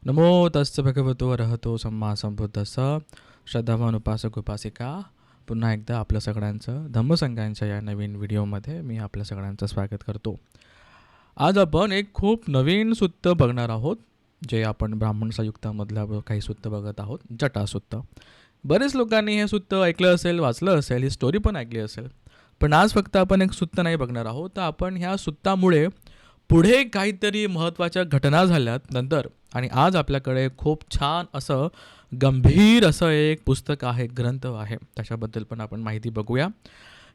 नमो तस्य भगवतो अरहतो सम्मा संबुद्धस्स. श्रद्धावान उपासक उपासिका, पुन्हा एकदा आपल्या सगळ्यांचं धम्मसंघांच्या या नवीन व्हिडिओमध्ये मी आपल्या सगळ्यांचं स्वागत करतो. आज आपण एक खूप नवीन सुत्त बघणार आहोत, जे आपण ब्राह्मण संयुक्तामधल्या काही सुत्त बघत आहोत, जटासुत्त. बरेच लोकांनी हे सुत्त ऐकलं असेल, वाचलं असेल, ही स्टोरी पण ऐकली असेल. पण आज फक्त आपण एक सुत्त नाही बघणार आहोत, तर आपण ह्या सुत्तामुळे पुढे काहीतरी महत्त्वाच्या घटना झाल्यात नंतर, आणि आज आपल्याकडे खूप छान असं गंभीर असं एक पुस्तक आहे, ग्रंथ आहे, त्याच्याबद्दल पण आपण माहिती बघूया.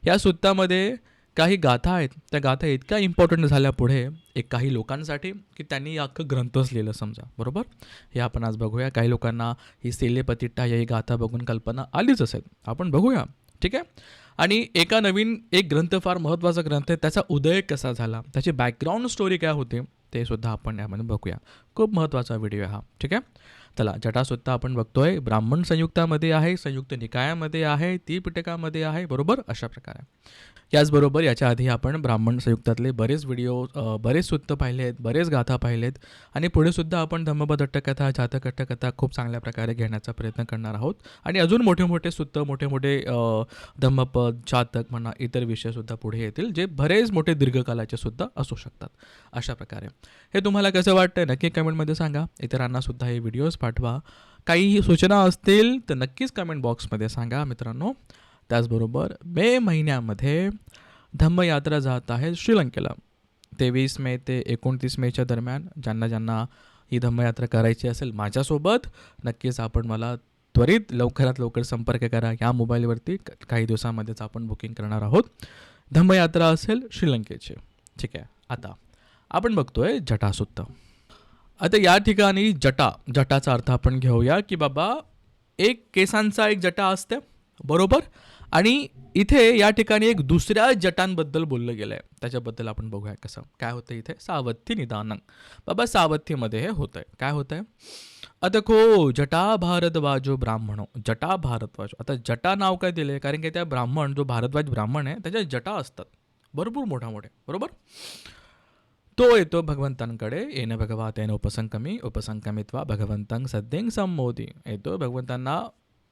या सुत्तामध्ये काही गाथा आहेत. त्या गाथा इतक्या इम्पॉर्टंट झाल्या पुढे एक काही लोकांसाठी की त्यांनी अख्खं ग्रंथच लिहिलं समजा, बरोबर. हे आपण आज बघूया. काही लोकांना ही सेलेपतिट्टा या ही गाथा बघून कल्पना आलीच असेल, आपण बघूया, ठीक आहे. आणि एका नवीन एक ग्रंथ, फार महत्त्वाचा ग्रंथ आहे, त्याचा उदय कसा झाला, त्याची बॅकग्राऊंड स्टोरी काय होते ते सुद्धा आपण यामध्ये बघूया. खूप महत्त्वाचा व्हिडिओ आहे हा, ठीक आहे. चला, जटासुत्त आपण बघतोय, ब्राह्मण संयुक्तामध्ये आहे, संयुक्त निकायामध्ये आहे, त्रिपिटकामध्ये आहे, बरोबर, अशा प्रकारे. याचबरोबर याच्या आधी आपण ब्राह्मण संयुक्तातले बरेच व्हिडिओ, बरेच सुत्त पाहिले आहेत, बरेच गाथा पाहिलेत, आणि पुढेसुद्धा आपण धम्मपद अट्टकथा, जातक खूप चांगल्या प्रकारे घेण्याचा प्रयत्न करणार आहोत. आणि अजून मोठे मोठे सुत्त, मोठे मोठे धम्मपद, जातक म्हणा, इतर विषयसुद्धा पुढे येतील, जे बरेच मोठे दीर्घकालाचे सुद्धा असू शकतात. अशा प्रकारे हे तुम्हाला कसं वाटतं नक्की कमेंटमध्ये सांगा. इतरांनासुद्धा हे व्हिडिओज पाठवा. काही सूचना असतील तर नक्कीच कमेंट बॉक्समध्ये सांगा मित्रांनो. त्याचबरोबर मे महिन्यामध्ये धम्मयात्रा जात आहे श्रीलंकेला. 23 मे ते 29 मेच्या दरम्यान ज्यांना ज्यांना ही धम्मयात्रा करायची असेल माझ्यासोबत, नक्कीच आपण मला त्वरित लवकरात लवकर संपर्क करा. या मोबाईलवरती काही दिवसामध्येच आपण बुकिंग करणार आहोत. धम्मयात्रा असेल श्रीलंकेची, ठीक आहे. आता आपण बघतोय जटासुत्त. आता या ठिकाणी जटाचा अर्थ आपण घेऊया की बाबा एक केसांचा एक जटा असते, बरोबर. आणि इथे या ठिकाणी एक दुसऱ्या जटांबद्दल बोललं गेलं आहे, त्याच्याबद्दल आपण बघूया कसं काय होतं इथे. सावथ्य निदानं, बाबा सावथ्यमध्ये हे होतं आहे. काय होतं आहे, आता खो जटा भारद्वाजो ब्राह्मणो, जटा भारद्वाजो. आता जटा नाव काय दिले, कारण की त्या ब्राह्मण, जो भारद्वाज ब्राह्मण आहे, त्याच्या जटा असतात भरपूर मोठ्या मोठे, बरोबर. तो येतो भगवंतांकडे, येणं भगवा तेन उपसंकमित्वा भगवंतं सद्यं संमोदी. येतो भगवंतांना,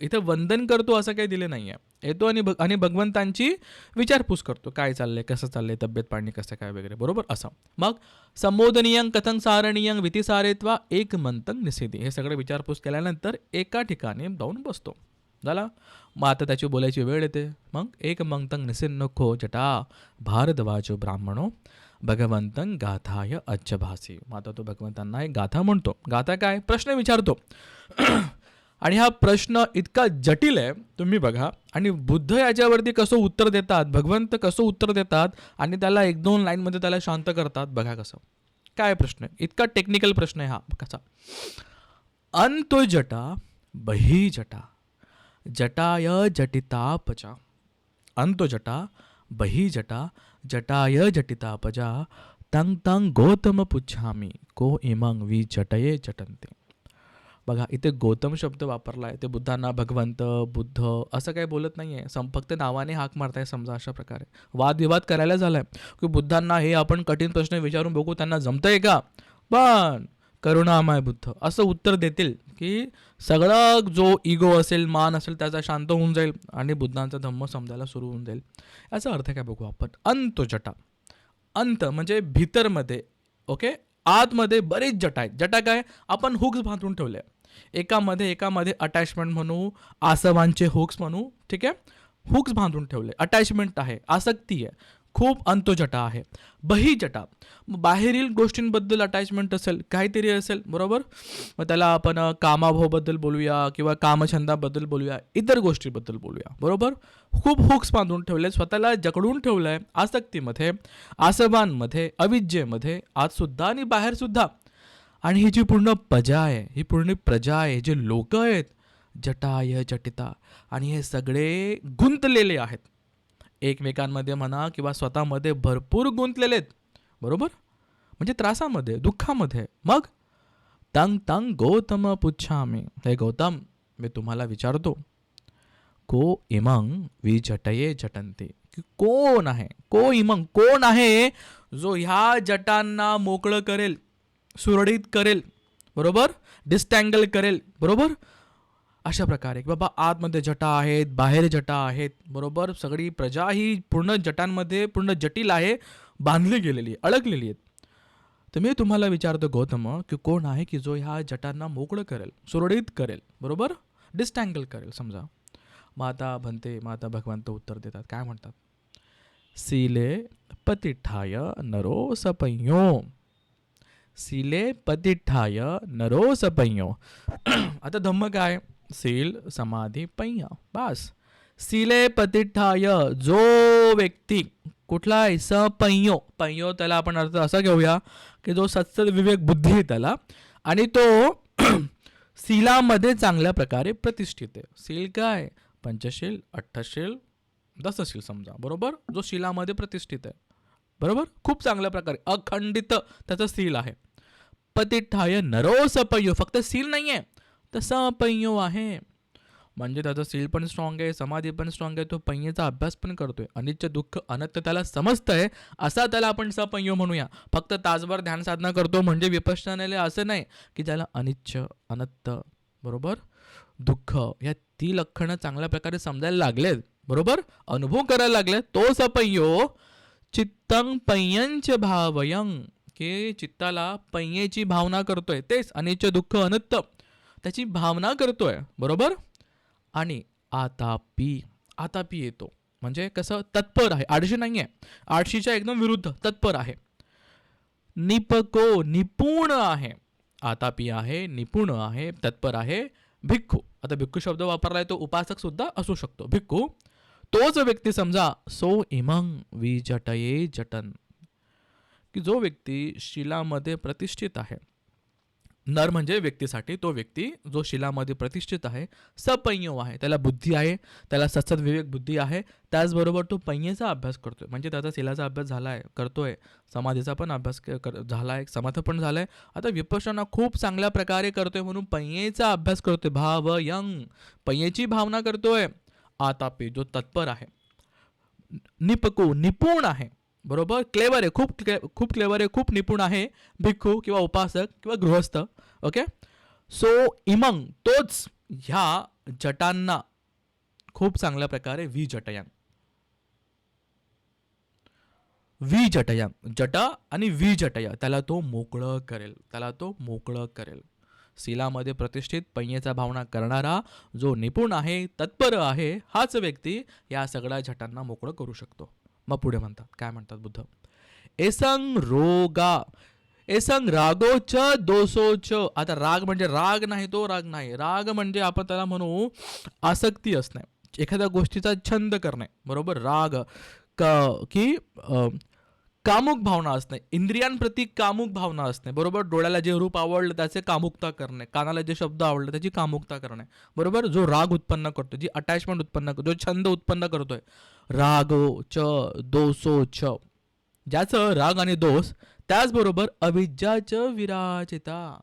इथं वंदन करतो असं काही दिलं नाही आहे. येतो आणि भगवंतांची विचारपूस करतो, काय चाललंय, कसं चाललंय, तब्येत पाणी कसं काय वगैरे, बरोबर असं. मग संबोधनीयं कथं सारणीयं वितिसारेत्वा एक मंतं निषेधी. हे सगळं विचारपूस केल्यानंतर एका ठिकाणी जाऊन बसतो, झाला. मग आता त्याची बोलायची वेळ येते. मग एक मंतं निसिन्नखो जटा भारद्वाजो ब्राह्मणो भगवंतं गाथाय अज्जभासी. मग आता तो भगवंतांना एक गाथा म्हणतो. गाथा काय, प्रश्न विचारतो. आणि हा प्रश्न इतका जटिल आहे, तुम्ही बघा. आणि बुद्ध याच्यावरती कसं उत्तर देतात, भगवंत कसं उत्तर देतात, आणि त्याला 1-2 लाईनमध्ये त्याला शांत करतात. बघा कसं, काय प्रश्न आहे, इतका टेक्निकल प्रश्न आहे हा. कसा, अंतो जटा बही जटा जटाय जटितापजा. अंतो जटा बही जटा जटाय जटितापजा तं तं गौतम पुच्छामी को इमंग वि जटये जटन्ते. बघा, इथे गौतम शब्द वापरला आहे. ते बुद्धांना भगवंत, बुद्ध असं काही बोलत नाही आहे, फक्त नावाने हाक मारताय समजा. अशा प्रकारे वादविवाद करायला झाला आहे की बुद्धांना हे आपण कठीण प्रश्न विचारून बघू, त्यांना जमतंय का. पण करुणामय बुद्ध असं उत्तर देतील की सगळं जो इगो असेल, मान असेल, त्याचा शांत होऊन जाईल आणि बुद्धांचा धम्म समजायला सुरू होऊन जाईल. याचा अर्थ काय बघू आपण. अंतो जटा, अंत म्हणजे भीतरमध्ये, ओके. आतमध्ये बरेच जटा आहेत. जटा काय, आपण हुक्स बांधून ठेवले, एकामध्ये अटॅचमेंट म्हणू, आसवांचे हुक्स म्हणू, ठीक आहे. हुक्स बांधून ठेवले, अटॅचमेंट आहे, आसक्ती आहे, खूप अंतोजटा आहे. बहिजटा, बाहेरील गोष्टींबद्दल अटॅचमेंट असेल, काहीतरी असेल, बरोबर. मग त्याला आपण कामाभावाबद्दल बोलूया किंवा कामछंदाबद्दल बोलूया, इतर गोष्टीबद्दल बोलूया, बरोबर. खूप हुक्स बांधून ठेवले, स्वतःला जकडून ठेवलं आहे आसक्तीमध्ये, आसवांमध्ये, अविद्येमध्ये, आतसुद्धा आणि बाहेरसुद्धा. आणि ही जी पूर्ण प्रजा आहे, ही पूर्ण प्रजा आहे, जे लोक आहेत, जटाय जटिता, आणि हे सगळे गुंतलेले आहेत एकमेकांमध्ये म्हणा किंवा स्वतःमध्ये भरपूर गुंतलेले आहेत, बरोबर. म्हणजे त्रासामध्ये, दुःखामध्ये. मग तंग तंग गौतम पुच्छामी, हे गौतम मी तुम्हाला विचारतो, को इमंग वि जटये जटंते, की कोण आहे, को इमंग कोण आहे जो ह्या जटांना मोकळं करेल, सुरळीत करेल, बरोबर, डिस्टँगल करेल, बरोबर. अशा प्रकारे की बाबा आतमध्ये जटा आहेत, बाहेर जटा आहेत, बरोबर. सगळी प्रजा ही पूर्ण जटांमध्ये पूर्ण जटिल आहे, बांधली गेलेली आहे, अडकलेली आहेत. तर मी तुम्हाला विचारतो गौतम की कोण आहे की जो ह्या जटांना मोकळं करेल, सुरळीत करेल, बरोबर, डिस्टँगल करेल समजा. माता म्हणते, माता भगवंत उत्तर देतात, काय म्हणतात? सीले पतिठाय नरो सपंयो, सीले पतिठाय नरो सपंयो. आता धम्म काय? सील समाधी पय्या, बस. सीले पतिठाय, जो व्यक्ती कुठला आहे? सपंयो, पय्यो त्याला आपण अर्थ असा घेऊया की जो सत्सद विवेक बुद्धी आहे त्याला, आणि तो शीलामध्ये चांगल्या प्रकारे प्रतिष्ठित आहे. शील काय? पंचशील, अठ्ठशील, दसशील समजा, बरोबर. जो शीलामध्ये प्रतिष्ठित आहे, बरोबर, खूप चांगल्या प्रकारे अखंडित त्याचं शील आहे. पतिठाय नरो सपय्यो, फक्त शील नाही आहे तर सपय्यो आहे, म्हणजे त्याचं शील पण स्ट्रॉंग आहे, समाधी पण स्ट्रॉंग आहे, तो पय्येचा अभ्यास पण करतोय, अनित्य दुःख अनत्य त्याला समजतंय, असा त्याला आपण सपय्यो म्हणूया. फक्त तासभर ध्यान साधना करतो म्हणजे विपश्यनालय असं नाही की ज्याला अनिच्छ अनत्य, बरोबर, दुःख या ती लक्षणं चांगल्या प्रकारे समजायला लागलेत, बरोबर, अनुभव करायला लागले, तो सपय्यो चित्तं पय्यंच भावयं, की चित्ताला पय्येची भावना करतोय, तेच अनिच्छ दुःख अनत्य त्याची भावना करतोय, बरोबर. आणि आतापी, आतापी येतो म्हणजे कसं? तत्पर आहे, आळशी नाही आहे, आळशीच्या एकदम विरुद्ध तत्पर आहे. निपको, निपुण आहे, आतापी आहे, निपुण आहे, तत्पर आहे. भिक्खू, आता भिक्खू शब्द वापरलाय तो उपासक सुद्धा असू शकतो, भिक्खू. तोच व्यक्ती समजा सो इमंग विजटये जटन, की जो व्यक्ती शिलामध्ये प्रतिष्ठित आहे, नर म्हणजे व्यक्तीसाठी तो व्यक्ती जो शिलामध्ये प्रतिष्ठित आहे, सपय्यो आहे, त्याला बुद्धी आहे, त्याला सत्सद विवेक बुद्धी आहे, त्याचबरोबर तो पय्येचा अभ्यास करतोय, म्हणजे त्याचा शिलाचा अभ्यास झालाय, करतोय, समाधीचा पण अभ्यास झालाय, समाधी पण झालाय, आता विपश्यना खूप चांगल्या प्रकारे करतोय म्हणून पय्येचा अभ्यास करतोय, भावयं, पय्येची भावना करतोय. आतापी, जो तत्पर आहे. निपको, निपुण आहे, बरोबर, क्लेवर आहे, खूप क्लेवर आहे, खूप निपुण आहे. भिक्खू किंवा उपासक किंवा गृहस्थ, ओके. सो इमंग, तोच ह्या जटांना खूप चांगल्या प्रकारे विजटयां, विजटयां, जट आणि विजटया, त्याला तो मोकळं करेल, त्याला तो मोकळं करेल. शीलामध्ये प्रतिष्ठित पय्येचा भावना करणारा जो निपुण आहे, तत्पर आहे, हाच व्यक्ती या सगळ्या जटांना मोकळं करू शकतो. मग पुढे म्हणतात, काय म्हणतात बुद्ध? एसंग रोगा, एसंग रागोच दोषोच. आता राग म्हणजे राग नाही, तो राग नाही, राग म्हणजे आपण त्याला म्हणू आसक्ती असणे, एखाद्या गोष्टीचा छंद करणे, बरोबर. राग की कामुक भावना असणे, इंद्रियांप्रती कामुक भावना असणे, बरोबर. डोळ्याला जे रूप आवडलं त्याचे कामुकता करणे, कानाला जे शब्द आवडले त्याची कामुकता करणे, बरोबर. जो राग उत्पन्न करतो, जी अटॅचमेंट उत्पन्न करतो, जो छंद उत्पन्न करतोय, रागो च दोषो च, ज्याचं राग आणि दोष, त्याचबरोबर अविद्याच विराजिता,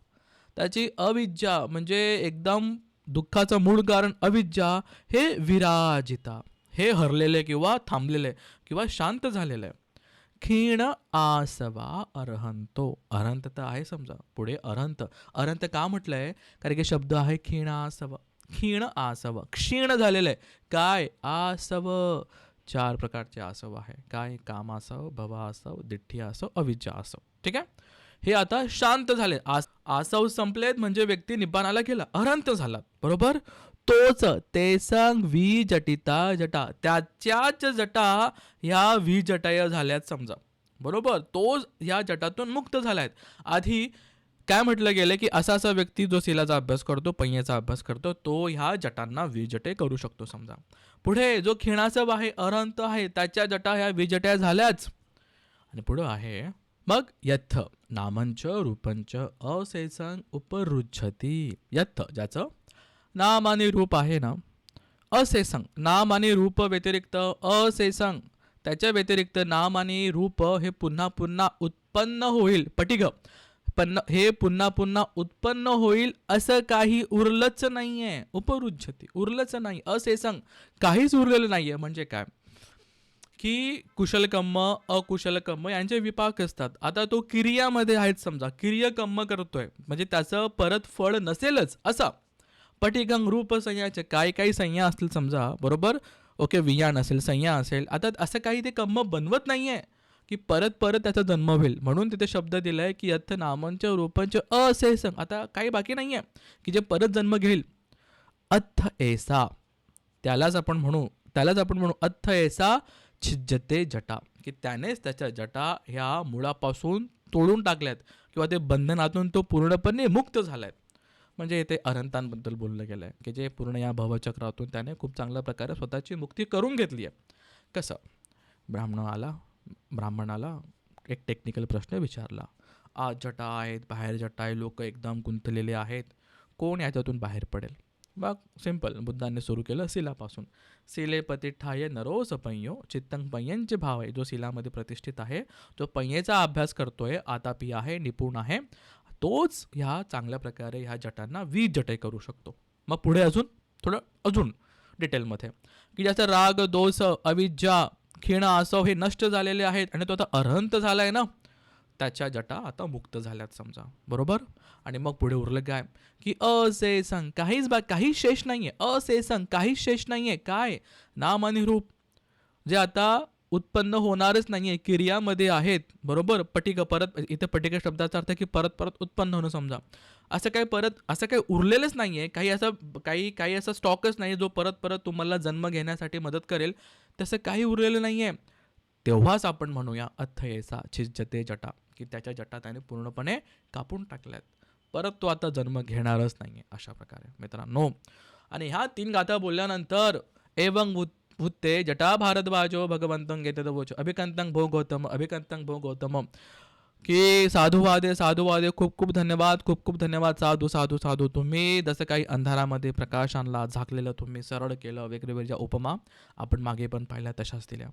त्याची अविद्या म्हणजे एकदम दुःखाचं मूळ कारण अविद्या, हे विराजिता, हे हरलेले किंवा थांबलेले किंवा शांत झालेले. क्षीण आसवा अर्हंतो, अर्हंत तर आहे समजा, पुढे अर्हंत, अर्हंत का म्हटलंय? कारण की शब्द आहे क्षीण आसव, क्षीण आसव, क्षीण झालेलं आहे. काय? आसव, 4 प्रकारचे आसव आहे. काय? कामासव, भवासव, दिठ्ठी आसव, अविद्या आसव. ठीक आहे, हे आता शांत झाले, आसव संपलेत म्हणजे व्यक्ती निब्बाणाला गेला, अर्हंत झाला, बरोबर. तोच तेसंग विजटिता जटा, त्याच्याच जटा ह्या विजटय झाल्यात समजा, बरोबर. तो ह्या जटातून मुक्त झालायत. आधी काय म्हटलं गेलं की असा असा व्यक्ती जो शीलाचा अभ्यास करतो, पय्येचा अभ्यास करतो, तो ह्या जटांना विजटे करू शकतो समजा. पुढे जो खिणासव आहे, अर्हंत आहे, त्याच्या जटा ह्या विजट्या झाल्याच. आणि पुढं आहे मग यथ नामंच रूपंच असेसंग उपरुच्छती. यथ, ज्याचं नाम आणि रूप आहे ना, असेसंग, नाम आणि रूप व्यतिरिक्त असेसंग, त्याच्या व्यतिरिक्त नाम आणि रूप हे पुन्हा पुन्हा उत्पन्न होईल, पटिग, पण हे पुन्हा पुन्हा उत्पन्न होईल असं काही उरलंच नाहीये. उपरुच्छती, उरलंच नाही, असेसंग, काहीच उरलेलं नाहीये. म्हणजे काय? की कुशलकर्म अकुशलकर्म यांचे विपाक असतात. आता तो क्रियामध्ये आहेत समजा, क्रियकर्म करतोय म्हणजे त्याचं परत फळ नसेलच असा. पटिकं रूप संज्ञाचे काही काही संज्ञा असतील समजा, बरोबर. ओके, वियाण असेल, संज्ञा असेल. आता असं काही ते कर्म बनवत नाहीये की परत परत त्याचा जन्म होईल, म्हणून तिथे शब्द दिलाय की अर्थ नामांच रूपांच असेसंग. आता काही बाकी नाहीये की जे परत जन्म घेईल. अथ ऐसा, त्यालाच आपण म्हणू अथ ऐसा छिज्जते जटा, की त्यानेच त्याच्या जटा ह्या मुळापासून तोडून टाकल्यात किंवा ते बंधनातून तो पूर्णपणे मुक्त झालाय. म्हणजे इथे अरहंतांबद्दल बोललं गेलं आहे की जे पूर्ण या भवचक्रातून त्याने खूप चांगल्या प्रकारे स्वतःची मुक्ती करून घेतली आहे. कसं? ब्राह्मणाला एक टेक्निकल प्रश्न विचारला. आज जटा आहेत, बाहेर जटा आहे, लोक एकदम गुंतलेले आहेत, कोण याच्यातून बाहेर पडेल? मग सिम्पल, बुद्धांनी सुरू केलं शिलापासून. शिले पतिठाय नरोस पय्यो चित्तंग पय्यांचे भाव आहे. जो शिलामध्ये प्रतिष्ठित आहे, जो पय्येचा अभ्यास करतोय, आतापी आहे, निपुण आहे, तोच ह्या चांगल्या प्रकारे ह्या जटांना 20 जटे करू शकतो. मग पुढे अजून डिटेलमध्ये की ज्याचा राग दोष अविद्या खीण आसव हे नष्ट झालेले आहेत आणि तो आता अरहंत झालाय ना, त्याच्या जटा आता मुक्त झाल्यात समजा, बरोबर. आणि मग पुढे उरलं काय की असेसंग, काही शेष नाहीये. असेसंग, काही शेष नाहीये. काय? नाम आणि रूप जे आता उत्पन्न होणारच नाहीये, क्रियामध्ये आहेत, बरोबर. परत इथे पटिका शब्दाचा अर्थ की परत परत उत्पन्न होणं समजा. असं काही उरलेलंच नाहीये. काही असा स्टॉकच नाही जो परत परत तुम्हाला जन्म घेण्यासाठी मदत करेल. तसं काही उरलेलं नाहीये. तेव्हाच आपण म्हणूया अथयेसा छिज्जते जटा, की त्याच्या जटा त्याने पूर्णपणे कापून टाकल्यात. परत तो आता जन्म घेणारच नाहीये, अशा प्रकारे मित्रांनो. आणि ह्या 3 गाथा बोलल्यानंतर एवं भूते जटा भारद्वाजो भगवंतं घेते वोच अभिकंतं भो गौतम, की साधुवादे खूप खूप धन्यवाद साधू. तुम्ही जसं काही अंधारामध्ये प्रकाश आणला, झाकलेलं तुम्ही सरळ केलं, वेगवेगळ्या उपमा आपण मागे पण पाहिल्या तशाच दिल्या.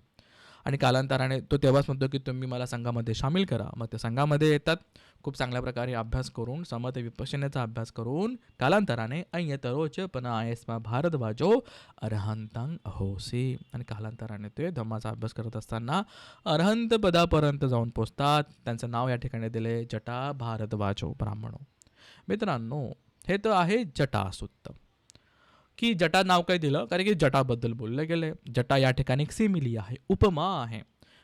आणि कालांतराने तो तेव्हाच म्हणतो की तुम्ही मला संघामध्ये सामील करा. मग ते संघामध्ये येतात, खूप चांगल्या प्रकारे अभ्यास करून, समत विपश्यनेचा अभ्यास करून कालांतराने अय्यतरोच पण आयस्मा भारद्वाजो अरहंतांग अहोसी. आणि कालांतराने ते धम्माचा अभ्यास करत असताना अरहंत पदापर्यंत जाऊन पोचतात. त्यांचं नाव या ठिकाणी दिले जटा भारद्वाजो ब्राह्मणो. मित्रांनो, हे तर आहे जटासुत्त. की जटा नाव काय दिलं? कारण की जटाबद्दल बोललं गेलं. जटा या ठिकाणी एक सिमिली आहे, उपमा आहे,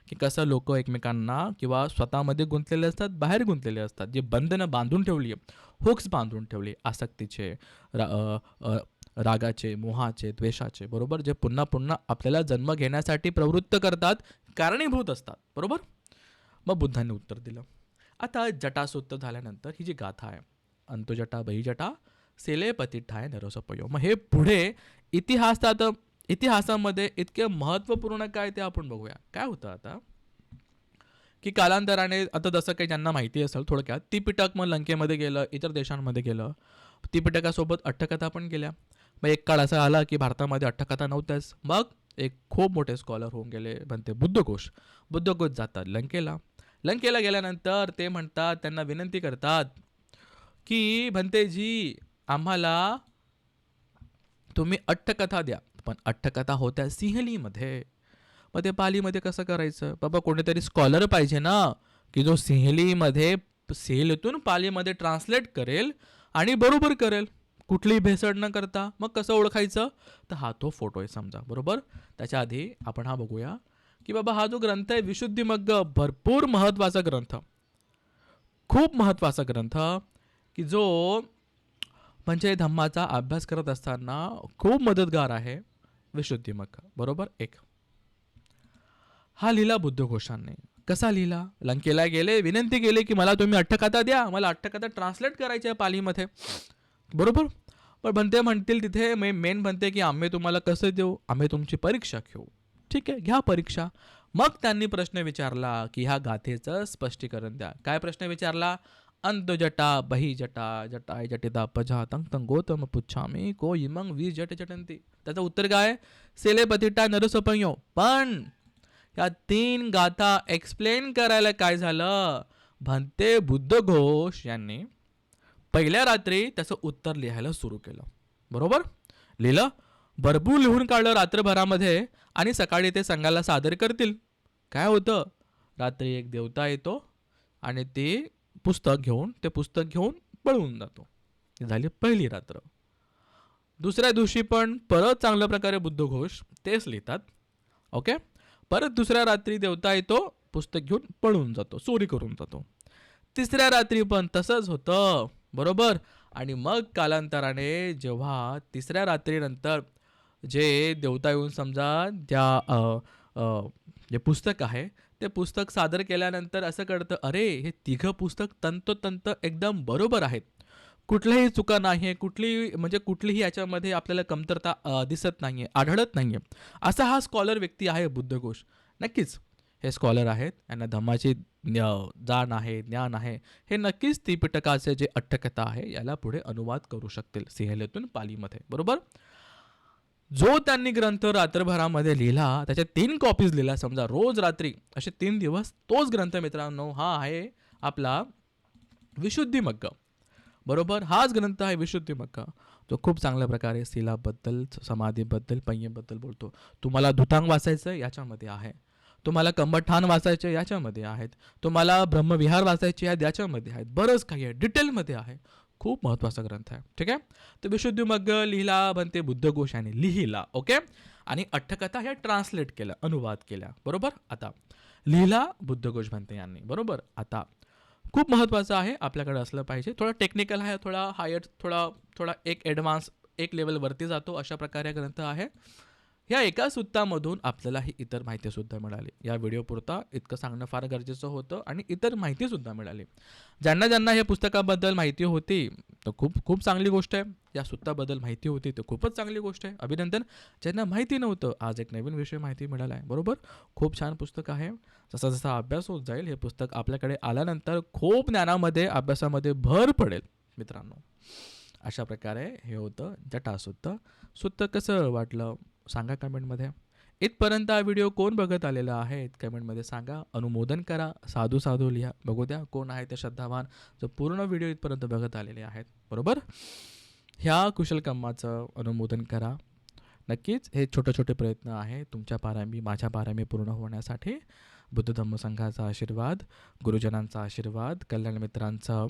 की कसं लोक एकमेकांना किंवा स्वतःमध्ये गुंतलेले असतात, बाहेर गुंतलेले असतात. जे बंधनं बांधून ठेवली, हुक्स बांधून ठेवली, आसक्तीचे, रागाचे, मोहाचे, द्वेषाचे, बरोबर, जे पुन्हा पुन्हा आपल्याला जन्म घेण्यासाठी प्रवृत्त करतात, कारणीभूत असतात, बरोबर. मग बुद्धांनी उत्तर दिलं. आता जटासुत्त झाल्यानंतर ही जी गाथा आहे, अंतोजटा बहिजटा सेले पतिठाय नरोसपयो. मग हे पुढे इतिहासामध्ये इतके महत्त्वपूर्ण काय ते आपण बघूया. काय होतं आता की कालांतराने, आता जसं काही ज्यांना माहिती असेल थोडक्यात, त्रिपिटक मग लंकेमध्ये गेलं, इतर देशांमध्ये गेलं. त्रिपिटकासोबत अट्टकथा पण गेल्या. मग एक काळ असा आला की भारतामध्ये अट्टकथा नव्हत्याच. मग एक खूप मोठे स्कॉलर होऊन गेले, बनते बुद्धघोष जातात लंकेला गेल्यानंतर ते म्हणतात, त्यांना विनंती करतात की भंतेजी, आम्हाला तुम्ही अट्टकथा द्या. पण अट्टकथा होत्या सिंहलीमध्ये. मग ते पालीमध्ये कसं करायचं? बाबा कोणीतरी स्कॉलर पाहिजे ना, की जो सिंहलीतून पालीमध्ये ट्रान्सलेट करेल आणि बरोबर करेल, कुठलीही भेसळ न करता. मग कसं ओळखायचं? तर हा तो फोटो आहे समजा, बरोबर. त्याच्या आधी आपण हा बघूया की बाबा हा जो ग्रंथ आहे विशुद्धिमग्ग, भरपूर महत्त्वाचा ग्रंथ, खूप महत्त्वाचा ग्रंथ, की जो म्हणजे धम्माचा अभ्यास करत असताना खूप मदतगार आहे. विशुद्धिमग्ग, बरोबर. एक हा लिहिला बुद्धघोषांनी. कसा लिहिला? लंकेला गेले, विनंती केली की मला तुम्ही अट्टकथा द्या, मला अट्टकथा ट्रान्सलेट करायची आहे पालीमध्ये, बरोबर. पण भंते म्हणतील तिथे, मेन म्हणते की आम्ही तुम्हाला कसं देऊ? आम्ही तुमची परीक्षा घेऊ. ठीक आहे, घ्या परीक्षा. मग त्यांनी प्रश्न विचारला की ह्या गाथेचं स्पष्टीकरण द्या. काय प्रश्न विचारला? अंतजटा बहिजटा जटाय जटिता पजा तंग गौतम पुच्छामी को इमंग वी जट जटंती. त्याचं उत्तर काय? सेले पतिटा नरसपयो. पण या 3 गाथा एक्सप्लेन करायला काय झालं? भंते बुद्धघोष यांनी पहिल्या रात्री त्याचं उत्तर लिहायला सुरू केलं, बरोबर. लिहिलं. भरपूर लिहून काढलं रात्रभरामध्ये आणि सकाळी ते संघाला सादर करतील. काय होतं, रात्री एक देवता येतो आणि ते पुस्तक घेऊन पळून जातो. ही झाली पहिली रात्र. दुसऱ्या दिवशी पण परत चांगल्या प्रकारे बुद्धघोष तेच लिहितात. ओके. परत दुसऱ्या रात्री देवता येतो, पुस्तक घेऊन पळून जातो, चोरी करून जातो. तिसऱ्या रात्री पण तसंच होतं, बरोबर. आणि मग कालांतराने जेव्हा तिसऱ्या रात्रीनंतर जे देवता येऊन समजा त्या जे पुस्तक आहे ते पुस्तक सादर केल्यानंतर असं कळतं, अरे हे तिघं पुस्तक तंतोतंत एकदम बरोबर आहेत, कुठल्याही चुका नाही आहे, कुठलीही याच्यामध्ये आपल्याला कमतरता दिसत नाही आहे, आढळत नाही आहे. असा हा स्कॉलर व्यक्ती आहे बुद्धघोष. नक्कीच हे स्कॉलर आहेत, यांना धम्माची जाण आहे, ज्ञान आहे. हे नक्कीच त्रिपिटकाचे जे अट्टकथा आहे याला पुढे अनुवाद करू शकतील सिंहलेतून पालीमध्ये, बरोबर. जो त्यांनी ग्रंथ रात्रभरामध्ये लिहिला, त्याच्या 3 कॉपीज लिहिल्या समजा रोज रात्री, असे 3 दिवस तोच ग्रंथ मित्रांनो हा आहे आपला विशुद्धीमग्ग, बरोबर. हाच ग्रंथ आहे विशुद्धीमग्ग, जो खूप चांगल्या प्रकारे शीलाबद्दल, समाधीबद्दल, पंयेबद्दल बोलतो. तुम्हाला धुतांग वाचायचं याच्यामध्ये आहे, तुम्हाला कम्बठान वाचायचे याच्यामध्ये आहेत, तुम्हाला ब्रह्मविहार वाचायचे आहेत याच्यामध्ये आहेत, बरंच काही आहे, डिटेलमध्ये आहे. खूप महत्त्वाचा ग्रंथ आहे, ठीक आहे. तर विशुद्धीमग्ग लिहिला बनते बुद्धघोष याने लिहिला, ओके. आणि अट्टकथा ह्या ट्रान्सलेट केल्या, अनुवाद केल्या, बरोबर. आता लिहिला बुद्धघोष बनते यांनी, बरोबर. आता खूप महत्त्वाचं आहे, आपल्याकडे असलं पाहिजे. थोडा टेक्निकल आहे, थोडा हायर, थोडा एक ॲडव्हान्स, एक लेवलवरती जातो, अशा प्रकारे ग्रंथ आहे. ह्या एका सुत्तामधून आपल्याला ही इतर माहितीसुद्धा मिळाली. या व्हिडिओपुरता इतकं सांगणं फार गरजेचं होतं आणि इतर माहितीसुद्धा मिळाली. ज्यांना ज्यांना या पुस्तकाबद्दल माहिती होती तर खूप चांगली गोष्ट आहे. या सुत्ताबद्दल माहिती होती तर खूपच चांगली गोष्ट आहे, अभिनंदन. ज्यांना माहिती नव्हतं, आज एक नवीन विषय माहिती मिळाला आहे, बरोबर. खूप छान पुस्तक आहे. जसा जसा अभ्यास होत जाईल हे पुस्तक आपल्याकडे आल्यानंतर खूप ज्ञानामध्ये, अभ्यासामध्ये भर पडेल मित्रांनो. अशा प्रकारे हे होतं जटासुत्त. सुत्त कसं वाटलं सांगा कमेंटमध्ये. इथपर्यंत हा व्हिडिओ कोण बघत आलेला आहे कमेंटमध्ये सांगा, अनुमोदन करा, साधू लिहा, बघू द्या कोण आहे ते श्रद्धावान जो पूर्ण व्हिडिओ इथपर्यंत बघत आलेले आहेत, बरोबर. ह्या कुशल कर्माचं अनुमोदन करा. नक्कीच हे छोटे प्रयत्न आहे तुमच्या पारामी, माझ्या पारामी पूर्ण होण्यासाठी. बुद्ध धम्म संघाचा आशीर्वाद, गुरुजनांचा आशीर्वाद, कल्याण मित्रांचा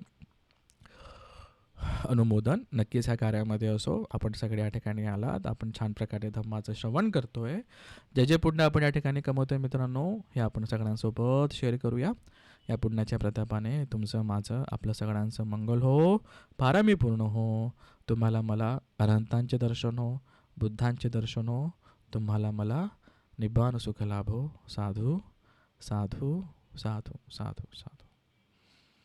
अनुमोदन नक्कीच ह्या कार्यामध्ये असो. आपण सगळे या ठिकाणी आलात, आपण छान प्रकारे धम्माचं श्रवण करतोय. जे पुण्य आपण या ठिकाणी कमवतोय मित्रांनो, हे आपण सगळ्यांसोबत शेअर करूया. या पुण्याच्या प्रतापाने तुमचं, माझं, आपलं सगळ्यांचं मंगल हो, पारामी पूर्ण हो. तुम्हाला मला अरहंतांचे दर्शन हो, बुद्धांचे दर्शन हो, तुम्हाला मला निब्बाण सुख लाभो. साधू साधू साधू साधू साधू.